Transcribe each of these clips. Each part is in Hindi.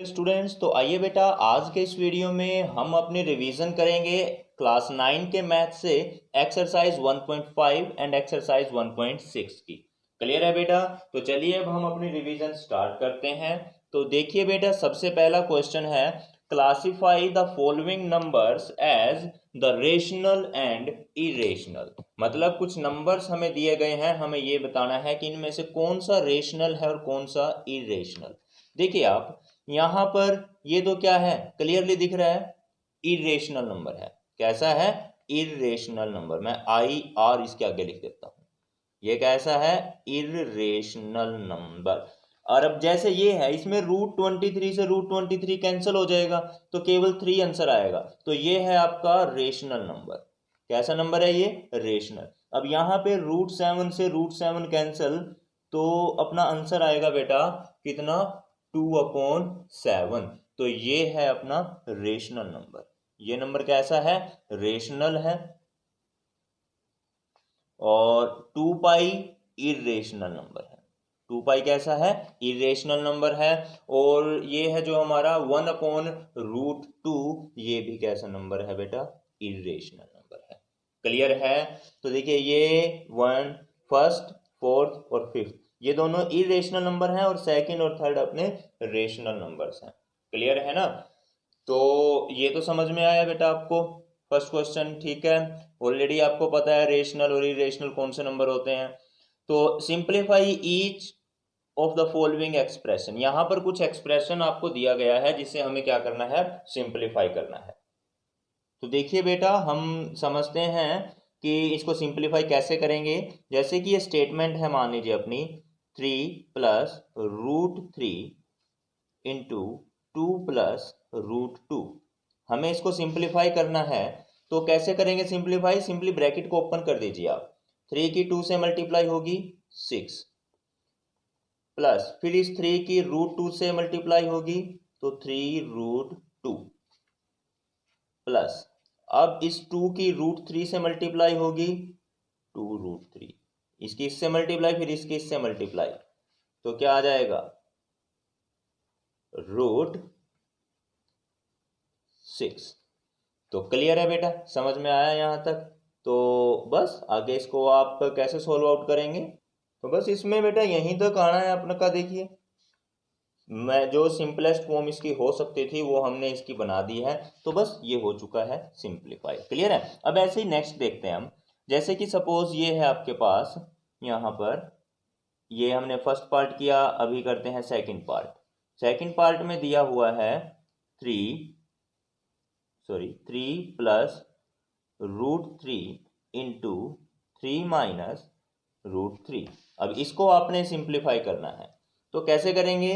स्टूडेंट्स, तो आइए बेटा आज के इस वीडियो में हम अपनी रिवीजन करेंगे क्लास 9 के मैथ से एक्सरसाइज 1.5 एंड एक्सरसाइज 1.6 की। क्लियर है बेटा? तो चलिए अब हम अपनी रिवीजन स्टार्ट करते हैं। तो देखिए बेटा, सबसे पहला क्वेश्चन है classify the following numbers as the rational and irrational. मतलब कुछ नंबर्स हमें दिए गए हैं, हमें ये बताना है कि इनमें से कौन सा रेशनल है और कौन सा इरेशनल। देखिए आप यहां पर ये तो क्या है, क्लियरली दिख रहा है, इरेशनल नंबर है। कैसा है? Irrational number. मैं आई आर इसके आगे लिख देता हूं। ये कैसा है? Irrational number. और अब जैसे ये है, इसमें √23 से √23 कैंसिल हो जाएगा तो केवल 3 आंसर आएगा। तो ये है आपका रेशनल नंबर। कैसा नंबर है ये? रेशनल। अब यहाँ पे √7 से √7 कैंसिल, तो अपना आंसर आएगा बेटा कितना? 2/7। तो ये है अपना रेशनल नंबर। ये नंबर कैसा है? रेशनल है। और 2 पाई इरेशनल नंबर है। 2 पाई कैसा है? इरेशनल नंबर है। और ये है जो हमारा 1/√2, ये भी कैसा नंबर है बेटा? इरेशनल नंबर है। क्लियर है? तो देखिए ये 1, फर्स्ट, फोर्थ और फिफ्थ ये दोनों इरेशनल नंबर हैं और सेकंड और थर्ड अपने रेशनल नंबर्स हैं। क्लियर है ना? तो ये तो समझ में आया बेटा आपको फर्स्ट क्वेश्चन, ठीक है। ऑलरेडी आपको पता है रेशनल और इरेशनल कौन से नंबर होते हैं। तो simplify each of the following expression. यहां पर कुछ एक्सप्रेशन आपको दिया गया है जिससे हमें क्या करना है? सिंप्लीफाई करना है। तो देखिए बेटा, हम समझते हैं कि इसको सिंप्लीफाई कैसे करेंगे। जैसे कि ये स्टेटमेंट है, मान लीजिए अपनी 3 + √3 इंटू 2 + √2। हमें इसको सिंप्लीफाई करना है। तो कैसे करेंगे सिंप्लीफाई? सिंपली ब्रैकेट को ओपन कर दीजिए आप। 3 की 2 से मल्टीप्लाई होगी 6, प्लस फिर इस 3 की √2 से मल्टीप्लाई होगी तो 3√2, प्लस अब इस 2 की √3 से मल्टीप्लाई होगी 2√3, इसकी इससे मल्टीप्लाई, फिर इसकी इससे मल्टीप्लाई, तो क्या आ जाएगा? √6। तो क्लियर है बेटा? समझ में आया यहां तक? तो बस आगे इसको आप कैसे सोल्व आउट करेंगे? तो बस इसमें बेटा यहीं तक आना है अपने का। देखिए मैं जो सिंपलेस्ट फॉर्म इसकी हो सकती थी वो हमने इसकी बना दी है। तो बस ये हो चुका है सिंप्लीफाई। क्लियर है? अब ऐसे ही नेक्स्ट देखते हैं हम। जैसे कि सपोज ये है आपके पास, यहाँ पर ये हमने फर्स्ट पार्ट किया, अभी करते हैं सेकंड पार्ट। सेकंड पार्ट में दिया हुआ है 3 + √3 इंटू 3 - √3। अब इसको आपने सिंप्लीफाई करना है। तो कैसे करेंगे?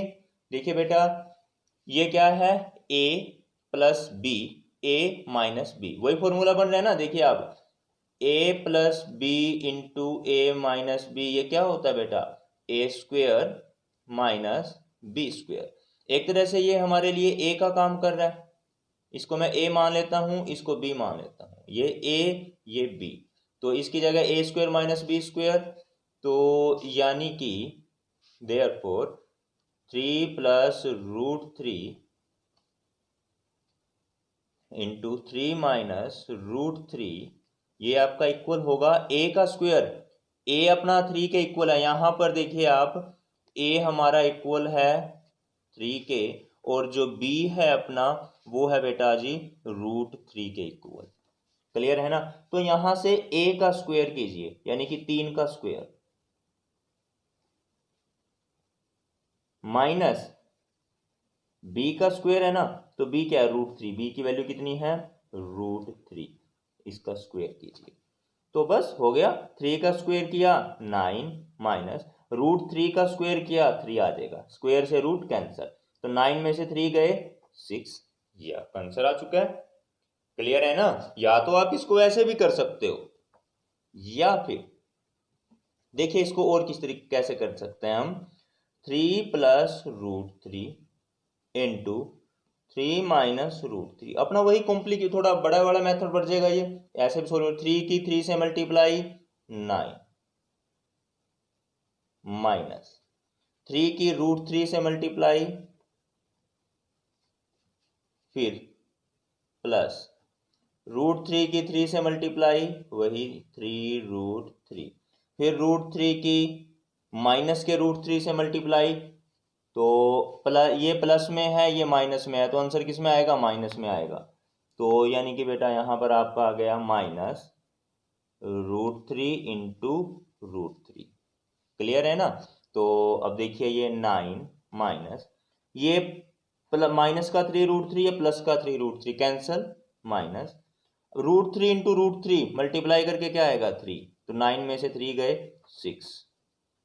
देखिए बेटा, ये क्या है? a + b, a - b, वही फॉर्मूला बन रहा है ना। देखिए आप, a + b into a - b, ये क्या होता है बेटा? a² - b²। एक तरह से ये हमारे लिए a का काम कर रहा है। इसको मैं a मान लेता हूं, इसको b मान लेता हूं। ये a, ये b, तो इसकी जगह a² - b²। तो यानी कि देयरफॉर 3 + √3 इंटू 3 - √3, ये आपका इक्वल होगा a का स्क्वायर। a अपना 3 के इक्वल है। यहां पर देखिए आप, a हमारा इक्वल है 3 के, और जो b है अपना वो है बेटा जी √3 के इक्वल। क्लियर है ना? तो यहां से a का स्क्वायर कीजिए, यानी कि 3 का स्क्वायर, माइनस b का स्क्वायर है ना, तो b क्या है? √3। b की वैल्यू कितनी है? √3। इसका स्क्वायर कीजिए तो बस हो गया। 3 का स्क्वायर किया 9, माइनस √3 का स्क्वायर किया 3 आ जाएगा, स्क्वायर से रूट कैंसिल, तो 9 में से 3 गए 6, ये आपका आंसर आ चुका है। क्लियर है ना? या तो आप इसको ऐसे भी कर सकते हो, या फिर देखिए इसको और किस तरीके कैसे कर सकते हैं हम। 3 + √3 इंटू 3 - √3, अपना वही कॉम्प्लिकेट, थोड़ा बड़ा वाला मेथड बढ़ जाएगा। ये ऐसे भी सोल्व, 3 की 3 से मल्टीप्लाई 9, माइनस 3 की √3 से मल्टीप्लाई फिर प्लस √3 की 3 से मल्टीप्लाई, वही 3√3, फिर √3 की माइनस के √3 से मल्टीप्लाई, तो ये प्लस में है ये माइनस में है, तो आंसर किस में आएगा, माइनस में आएगा। तो यानी कि बेटा यहाँ पर आपका आ गया माइनस √3 इंटू √3। क्लियर है ना। तो अब देखिए ये 9 माइनस ये माइनस का 3√3, ये प्लस का 3√3 कैंसल, माइनस √3 इंटू √3 मल्टीप्लाई करके क्या आएगा 3, तो 9 में से 3 गए 6,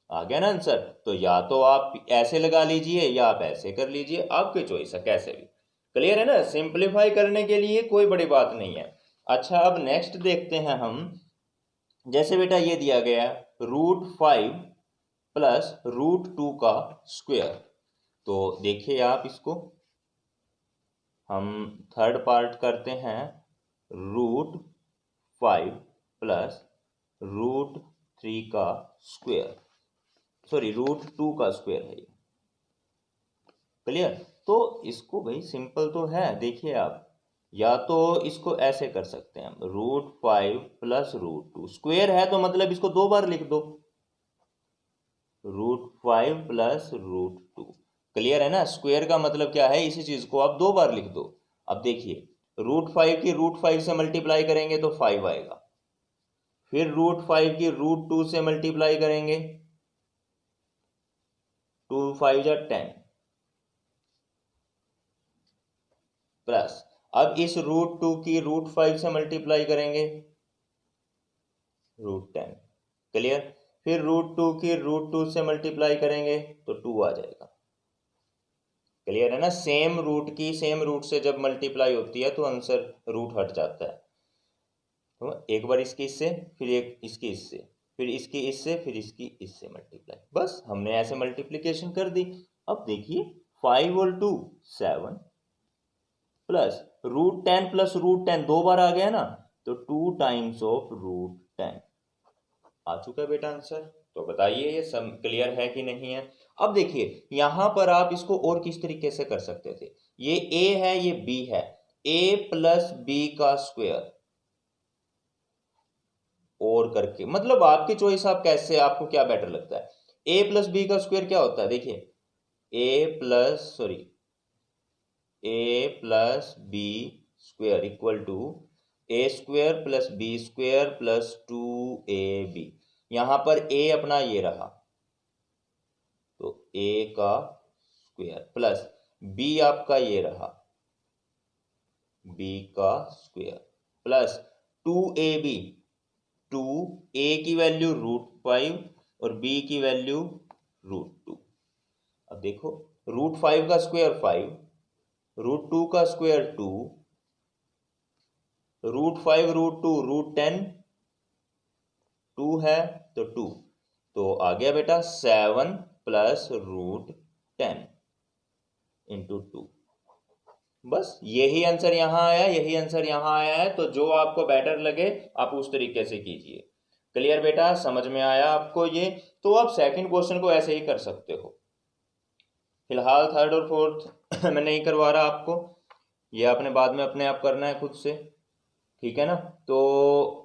आ गया ना आंसर। तो या तो आप ऐसे लगा लीजिए या आप ऐसे कर लीजिए, आपकी चॉइस है, कैसे भी। क्लियर है ना, सिंप्लीफाई करने के लिए कोई बड़ी बात नहीं है। अच्छा अब नेक्स्ट देखते हैं हम, जैसे बेटा ये दिया गया √5 प्लस √2 का स्क्वायर, तो देखिए आप इसको हम थर्ड पार्ट करते हैं, √5 प्लस √3 का स्क्वायर, सॉरी √2 का स्क्वायर है ये। क्लियर। तो इसको भाई सिंपल तो है, देखिए आप या तो इसको ऐसे कर सकते हैं हम, √5 प्लस √2 स्क्वायर है तो मतलब इसको 2 बार लिख दो, √5 प्लस √2। क्लियर है ना, स्क्वायर का मतलब क्या है, इसी चीज को आप 2 बार लिख दो। अब देखिए √5 की √5 से मल्टीप्लाई करेंगे तो 5 आएगा, फिर √5 की √2 से मल्टीप्लाई करेंगे, 2 5 जा 10, प्लस अब इस √2 की √5 से मल्टीप्लाई करेंगे, √10। क्लियर। फिर √2 की √2 से मल्टीप्लाई करेंगे तो 2 आ जाएगा। क्लियर है ना, सेम रूट की सेम रूट से जब मल्टीप्लाई होती है तो आंसर रूट हट जाता है। तो एक बार इसकी इससे, फिर एक इसकी इससे, फिर इसकी इससे, फिर इसकी इससे मल्टीप्लाई, बस हमने ऐसे मल्टीप्लिकेशन कर दी। अब देखिए 5 और 2 7 प्लस √10 प्लस √10 2 बार आ गया ना, तो 2 टाइम्स ऑफ √10 आ चुका है बेटा आंसर। तो बताइए ये सब क्लियर है कि नहीं है। अब देखिए यहां पर आप इसको और किस तरीके से कर सकते थे, ये a है ये b है, a प्लस b का स्क्वायर और करके, मतलब आपकी चॉइस, आप कैसे, आपको क्या बेटर लगता है। a प्लस b का स्क्वायर क्या होता है, देखिए a plus b square equal to a square plus b square plus 2ab। यहां पर a अपना ये रहा, तो a का स्क्वायर प्लस b आपका ये रहा, b का स्क्वायर प्लस 2ab, 2a की वैल्यू √5 और b की वैल्यू √2। अब देखो √5 का स्क्वायर 5, √2 का स्क्वायर 2, √5 √2 √10, 2 है तो 2, तो आ गया बेटा 7 प्लस √10 इंटू 2। बस यही आंसर यहां आया, यही आंसर यहां आया है, तो जो आपको बेटर लगे आप उस तरीके से कीजिए। क्लियर बेटा, समझ में आया आपको ये। तो आप सेकंड क्वेश्चन को ऐसे ही कर सकते हो। फिलहाल थर्ड और फोर्थ मैं नहीं करवा रहा आपको, ये आपने बाद में अपने आप करना है खुद से, ठीक है ना। तो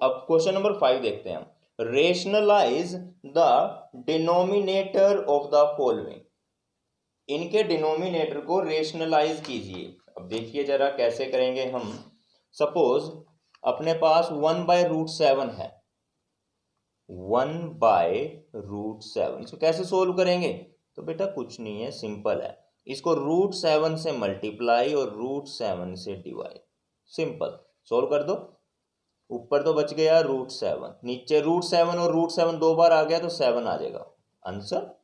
अब क्वेश्चन नंबर 5 देखते हैं हम, rationalise the denominator of the following. इनके डिनोमिनेटर को रेशनलाइज कीजिए। अब देखिए जरा कैसे करेंगे हम। सपोज अपने पास 1/√7 है, 1/√7, इसको कैसे सोल्व करेंगे, तो बेटा कुछ नहीं है, सिंपल है, इसको √7 से मल्टीप्लाई और √7 से डिवाइड, सिंपल सोल्व कर दो। ऊपर तो बच गया √7, नीचे √7 और √7 2 बार आ गया तो 7 आ जाएगा आंसर,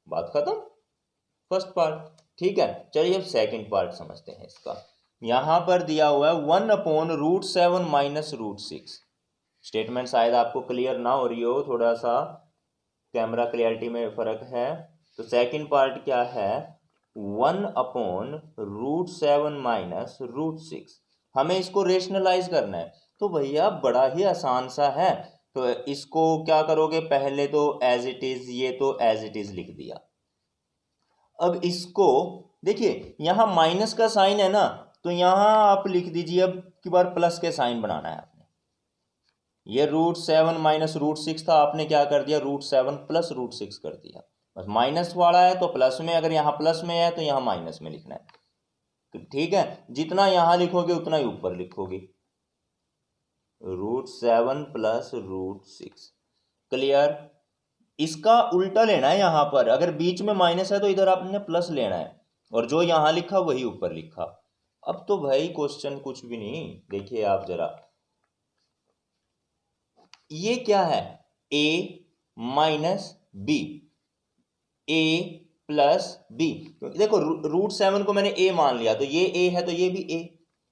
बात खत्म, फर्स्ट पार्ट। ठीक है, चलिए अब सेकंड पार्ट समझते हैं इसका। यहां पर दिया हुआ है 1/√7 माइनस √6। स्टेटमेंट शायद आपको क्लियर ना हो रही हो, थोड़ा सा कैमरा क्लियरिटी में फर्क है। तो सेकंड पार्ट क्या है, 1/√7 माइनस √6, हमें इसको रेशनलाइज करना है। तो भैया बड़ा ही आसान सा है, तो इसको क्या करोगे, पहले तो एज इट इज, ये तो एज इट इज लिख दिया। अब इसको देखिए यहां माइनस का साइन है ना, तो यहाँ आप लिख दीजिए, अब की बार प्लस के साइन बनाना है आपने। ये √7 माइनस √6 था, आपने क्या कर दिया, √7 प्लस √6 कर दिया। बस माइनस वाला है तो प्लस में, अगर यहाँ प्लस में है तो यहाँ माइनस में लिखना है। तो ठीक है, जितना यहाँ लिखोगे उतना ही ऊपर लिखोगे, √7 प्लस √6। क्लियर। इसका उल्टा लेना है, यहाँ पर अगर बीच में माइनस है तो इधर आपने प्लस लेना है, और जो यहाँ लिखा वही ऊपर लिखा। अब तो भाई क्वेश्चन कुछ भी नहीं, देखिए आप जरा, ये क्या है, a minus b, a plus b. देखो √7 को मैंने a मान लिया तो ये a है तो ये भी a,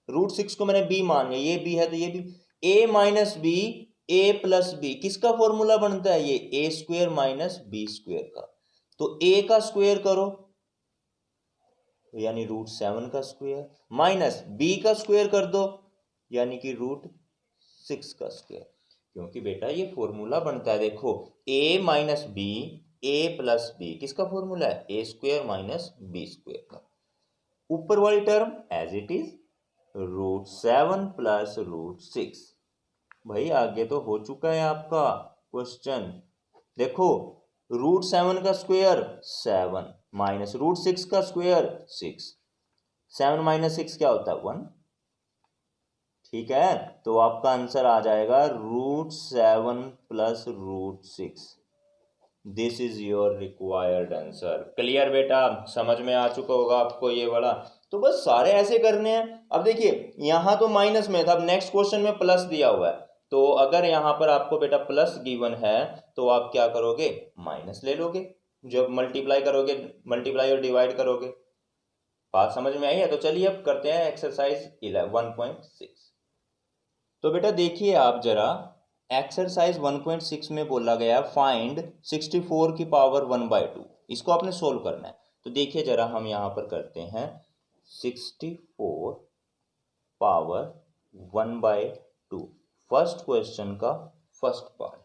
√6 को मैंने b मान लिया, ये b है तो ये भी a minus b, a plus b. किसका फॉर्मूला बनता है, ये a² माइनस b² का। तो a का स्क्वायर करो यानी √7 का स्क्वायर, माइनस b का स्क्वायर कर दो यानी कि √6 का स्क्वायर। क्योंकि बेटा ये फॉर्मूला बनता है, देखो a minus b, a plus b, किसका फॉर्मूला है, a² माइनस b² का। ऊपर वाली term as it is, √7 plus √6। भाई आगे तो हो चुका है आपका क्वेश्चन। देखो √7 का स्क्वायर 7 माइनस √6 का स्क्वायर 6, 7 माइनस 6 क्या होता है, 1। ठीक है, तो आपका आंसर आ जाएगा √7 plus √6। This is your required answer. Clear बेटा, समझ में आ चुका होगा आपको ये वाला। तो बस सारे ऐसे करने हैं। अब देखिए यहाँ तो माइनस में था, अब नेक्स्ट क्वेश्चन में प्लस दिया हुआ है, तो अगर यहाँ पर आपको बेटा प्लस गिवन है तो आप क्या करोगे, माइनस ले लोगे। जब मल्टीप्लाई करोगे, मल्टीप्लाई और डिवाइड करोगे। बात समझ में आई है। तो चलिए अब करते हैं एक्सरसाइज 1.6। तो बेटा देखिए आप जरा, एक्सरसाइज 1.6 में बोला गया फाइंड 64 की पावर 1/2। इसको आपने सोल्व करना है। तो देखिए जरा, हम यहाँ पर करते हैं 64 पावर 1/2, फर्स्ट क्वेश्चन का फर्स्ट पार्ट।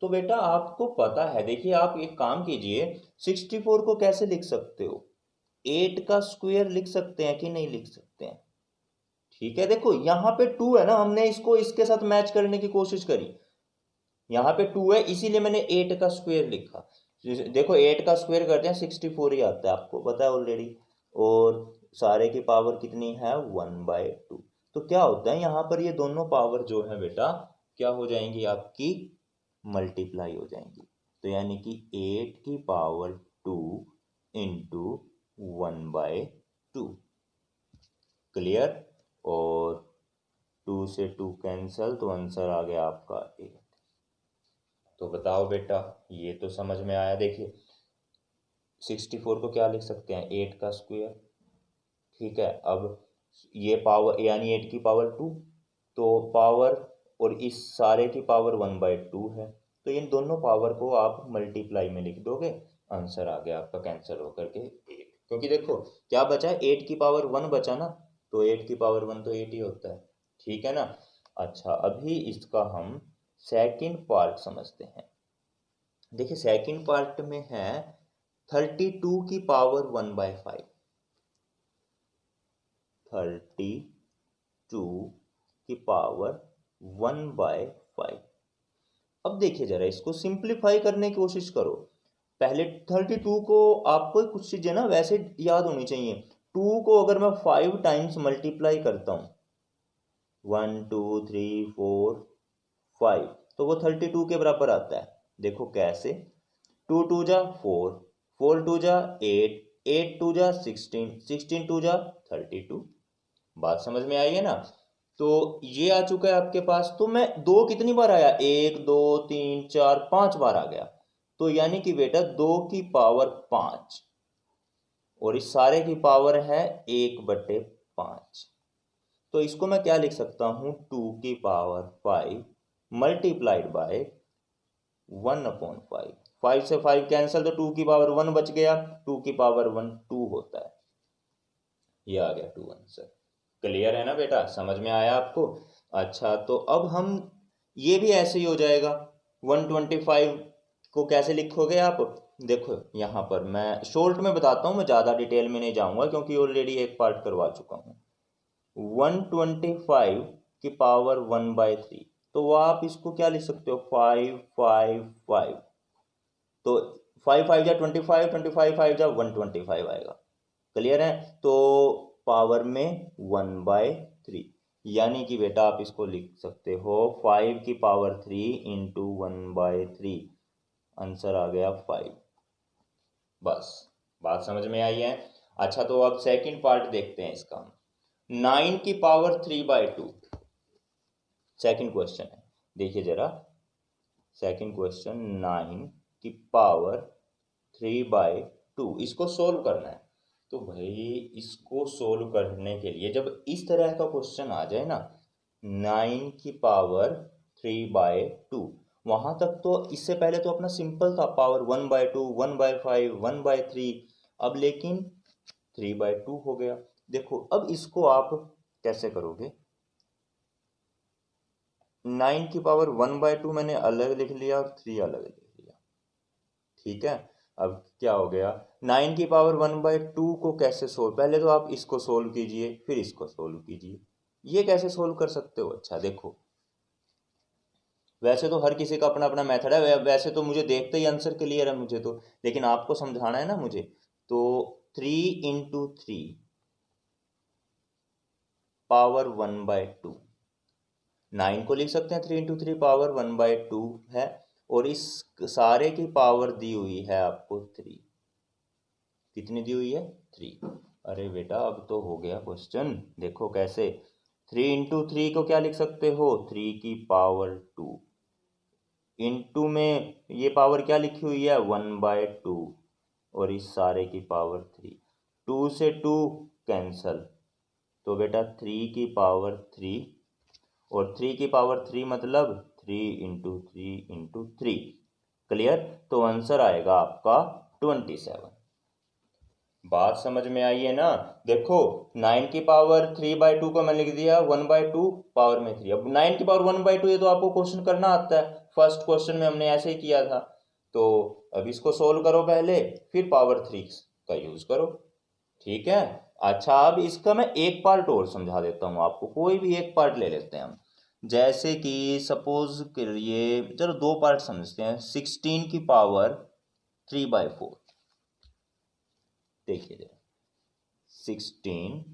तो बेटा आपको पता है, देखिए आप एक काम कीजिए, 64 को कैसे लिख सकते हो, 8 का स्क्वायर लिख सकते हैं कि नहीं लिख सकते हैं। ठीक है, देखो यहाँ पे 2 है ना, हमने इसको इसके साथ मैच करने की कोशिश करी। यहाँ पे 2 है इसीलिए मैंने 8 का स्क्वायर लिखा। देखो 8 का स्क्वायर करते हैं 64 ही आता है, आपको पता है ऑलरेडी। और सारे की पावर कितनी है, 1/2। तो क्या होता है यहाँ पर, ये दोनों पावर जो है बेटा क्या हो जाएंगी, आपकी मल्टीप्लाई हो जाएंगी। तो यानी कि 8 की पावर 2 इंटू 1/2। क्लियर। और 2 से 2 कैंसल, तो आंसर आ गया आपका 8। तो बताओ बेटा, ये तो समझ में आया। देखिए 64 को क्या लिख सकते हैं, 8 का स्क्वायर। ठीक है, अब ये पावर यानी 8 की पावर 2, तो पावर और इस सारे की पावर 1/2 है, तो इन दोनों पावर को आप मल्टीप्लाई में लिख दोगे, आंसर आ गया आपका कैंसिल होकर के 8। क्योंकि देखो क्या बचा, 8 की पावर 1 बचा ना, तो 8 की पावर 1 तो 8 ही होता है। ठीक है ना। अच्छा, अभी इसका हम सेकंड पार्ट समझते हैं। देखिए सेकंड पार्ट में है 32 की पावर 1/5, 32 की पावर 1/5। अब देखिए जरा, इसको सिंप्लीफाई करने की कोशिश करो। पहले 32 को आपको कुछ चीजें ना वैसे याद होनी चाहिए। 2 को अगर मैं 5 टाइम्स मल्टीप्लाई करता हूं, 1 2 3 4 5, तो वो 32 के बराबर आता है। देखो कैसे, 2 2 जा 4, 4 2 जा 8, 8 2 जा 16, 16 2 जा 32। बात समझ में आई है ना। तो ये आ चुका है आपके पास। तो मैं 2 कितनी बार आया, 1 2 3 4 5 बार आ गया। तो यानी कि बेटा 2 की पावर 5 और इस सारे की पावर है 1/5। तो इसको मैं क्या लिख सकता हूं, 2 की पावर 5 मल्टीप्लाइड बाय 1/5। 5 से 5 कैंसिल, तो 2 की पावर 1 बच गया, 2 की पावर 1 2 होता है। ये आ गया 2 आंसर। क्लियर है ना बेटा, समझ में आया आपको। अच्छा, तो अब हम ये भी ऐसे ही हो जाएगा। 125 को कैसे लिखोगे आप, देखो यहाँ पर मैं शॉर्ट में बताता हूँ, मैं ज़्यादा डिटेल में नहीं जाऊँगा क्योंकि ऑलरेडी एक पार्ट करवा चुका हूँ। 125 की पावर 1/3, तो आप इसको क्या लिख सकते हो, 555। तो 5 5 जा 25, 25 5 जा 125 आएगा। क्लियर है? तो पावर में 1/3, यानी कि बेटा आप इसको लिख सकते हो 5 की पावर 3 इंटू 1/3, आंसर आ गया 5। बस बात समझ में आई है? अच्छा, तो अब सेकंड पार्ट देखते हैं इसका। 9 की पावर 3/2, सेकंड क्वेश्चन है, देखिए जरा। सेकंड क्वेश्चन, 9 की पावर 3/2, इसको सोल्व करना है। तो भाई इसको सोल्व करने के लिए जब इस तरह का क्वेश्चन आ जाए ना, 9 की पावर 3/2, वहां तक तो इससे पहले तो अपना सिंपल था, पावर 1/2, 1/5, 1/3। अब लेकिन 3/2 हो गया। देखो अब इसको आप कैसे करोगे, 9 की पावर 1/2 मैंने अलग लिख लिया और 3 अलग लिख लिया। ठीक है, अब क्या हो गया, 9 की पावर 1/2 को कैसे सोल्व, पहले तो आप इसको सोल्व कीजिए फिर इसको सोल्व कीजिए। ये कैसे सोल्व कर सकते हो? अच्छा देखो, वैसे तो हर किसी का अपना अपना मेथड है, वैसे तो मुझे देखते ही आंसर क्लियर है मुझे तो, लेकिन आपको समझाना है ना मुझे। तो 3 इंटू 3 पावर 1/2, 9 को लिख सकते हैं 3 इंटू 3 पावर 1/2 है, और इस सारे की पावर दी हुई है आपको 3। कितनी दी हुई है? 3। अरे बेटा अब तो हो गया क्वेश्चन, देखो कैसे। 3 इंटू 3 को क्या लिख सकते हो, 3 की पावर 2, इंटू में ये पावर क्या लिखी हुई है, 1/2, और इस सारे की पावर 3। 2 से 2 कैंसल, तो बेटा 3 की पावर 3, और 3 की पावर 3 मतलब 3 इंटू 3 इंटू 3। क्लियर? तो आंसर आएगा आपका 27। बात समझ में आई है ना? देखो 9 की पावर 3/2 को मैंने लिख दिया 1/2 पावर में 3। अब 9 की पावर 1/2 ये तो आपको क्वेश्चन करना आता है, फर्स्ट क्वेश्चन में हमने ऐसे ही किया था। तो अब इसको सोल्व करो पहले, फिर पावर 3 का यूज करो। ठीक है? अच्छा, अब इसका मैं एक पार्ट और समझा देता हूँ आपको, कोई भी एक पार्ट ले लेते हैं हम। जैसे कि सपोज करिए, चलो दो पार्ट समझते हैं। 16 की पावर 3/4, देखिए जरा, 16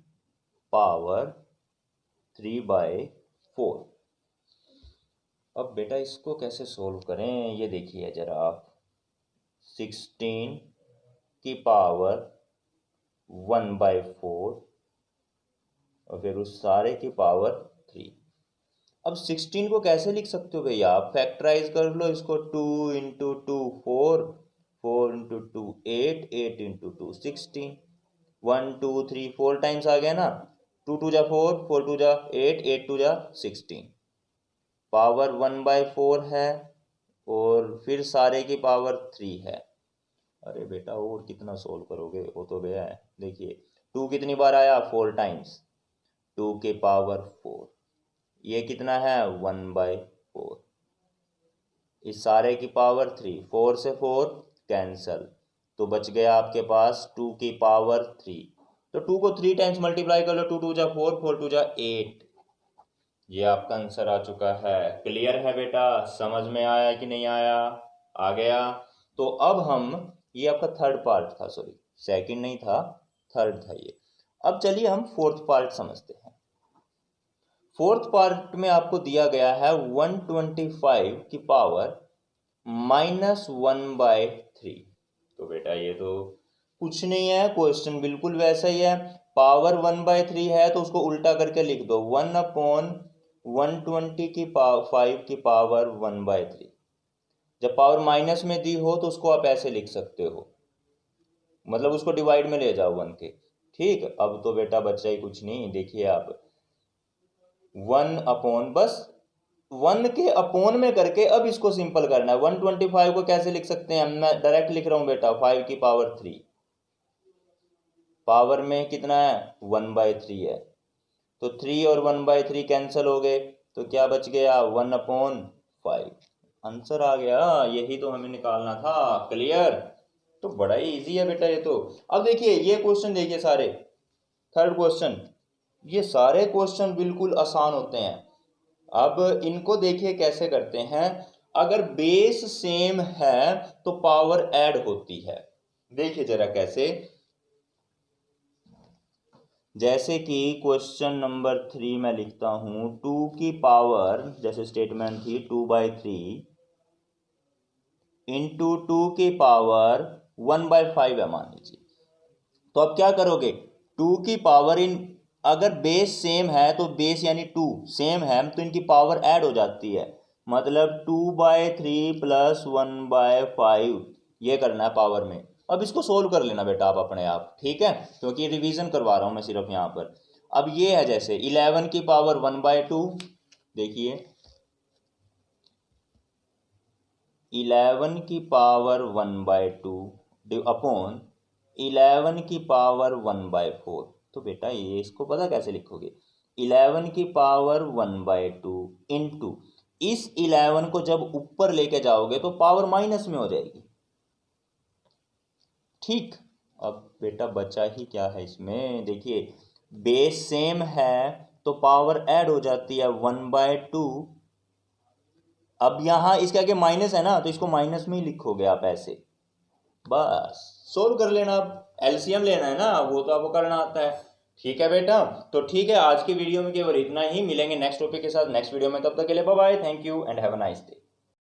पावर 3/4। अब बेटा इसको कैसे सोल्व करें, ये देखिए जरा आप। 16 की पावर 1/4 और फिर उस सारे की पावर 3। अब 16 को कैसे लिख सकते हो भैया, आप फैक्टराइज कर लो इसको। 2 इंटू 2 4, 4 इंटू 2 8, 8 इंटू 2 16। 1 2 3 4 टाइम्स आ गया ना, 2 2 जा 4, 4 2 जा 8, 8 2 जा 16। पावर 1/4 है और फिर सारे की पावर 3 है। अरे बेटा और कितना सोल्व करोगे, वो तो गया है। देखिए 2 कितनी बार आया, 4 टाइम्स, 2 के पावर 4, ये कितना है 1/4, इस सारे की पावर 3, 4 से 4 कैंसल, तो बच गया आपके पास 2 की पावर 3। तो 2 को 3 टाइम्स मल्टीप्लाई कर लो, 2 2 जा 4, 4 2 जा 8। ये आपका आंसर आ चुका है। क्लियर है बेटा? समझ में आया कि नहीं आया? आ गया। तो अब हम, ये आपका थर्ड पार्ट था, सॉरी सेकंड नहीं था, थर्ड था ये। अब चलिए हम फोर्थ पार्ट समझते हैं। फोर्थ पार्ट में आपको दिया गया है 125 की पावर -1/3। तो बेटा ये तो कुछ नहीं है, क्वेश्चन बिल्कुल वैसा ही है। पावर 1/3 है तो उसको उल्टा करके लिख दो, 1/120 की पावर 5 की पावर 1/3। जब पावर माइनस में दी हो तो उसको आप ऐसे लिख सकते हो, मतलब उसको डिवाइड में ले जाओ 1 के। ठीक, अब तो बेटा बच्चा ही कुछ नहीं, देखिए आप 1/, बस 1 के अपोन में करके अब इसको सिंपल करना है। 125 को कैसे लिख सकते हैं, मैं डायरेक्ट लिख रहा हूं बेटा, 5 की पावर 3, पावर में कितना है 1/3 है, तो 3 और 1/3 कैंसिल हो गए, तो क्या बच गया 1/5। आंसर आ गया, यही तो हमें निकालना था। क्लियर? तो बड़ा ही इजी है बेटा ये तो। अब देखिए ये क्वेश्चन देखिए सारे, थर्ड क्वेश्चन, ये सारे क्वेश्चन बिल्कुल आसान होते हैं। अब इनको देखिए कैसे करते हैं। अगर बेस सेम है तो पावर ऐड होती है। देखिए जरा कैसे। जैसे कि क्वेश्चन नंबर 3 मैं लिखता हूं 2 की पावर, जैसे स्टेटमेंट थी 2/3 इंटू 2 की पावर 1/5 है मान लीजिए। तो अब क्या करोगे, 2 की पावर इन, अगर बेस सेम है तो बेस यानी 2 सेम है तो इनकी पावर ऐड हो जाती है, मतलब 2/3 प्लस 1/5 ये करना है पावर में। अब इसको सोल्व कर लेना बेटा आप अपने आप, ठीक है, क्योंकि रिवीजन करवा रहा हूं मैं सिर्फ यहाँ पर। अब ये है जैसे 11 की पावर 1/2, देखिए 11 की पावर 1/2 अपॉन 11 की पावर 1/4। तो बेटा ये इसको पता कैसे लिखोगे, 11 की पावर 1/2 इंटू इस 11 को जब ऊपर लेके जाओगे तो पावर माइनस में हो जाएगी, ठीक। अब बेटा बचा ही क्या है इसमें, देखिए बेस सेम है तो पावर ऐड हो जाती है 1/2। अब यहां इसके आगे माइनस है ना तो इसको माइनस में ही लिखोगे आप ऐसे, बस सोल्व कर लेना। अब एलसीएम लेना है ना, वो तो आपको करना आता है, ठीक है बेटा। तो ठीक है, आज की वीडियो में केवल इतना ही, मिलेंगे नेक्स्ट टॉपिक के साथ नेक्स्ट वीडियो में, तब तक के लिए bye bye, thank you and have a nice day.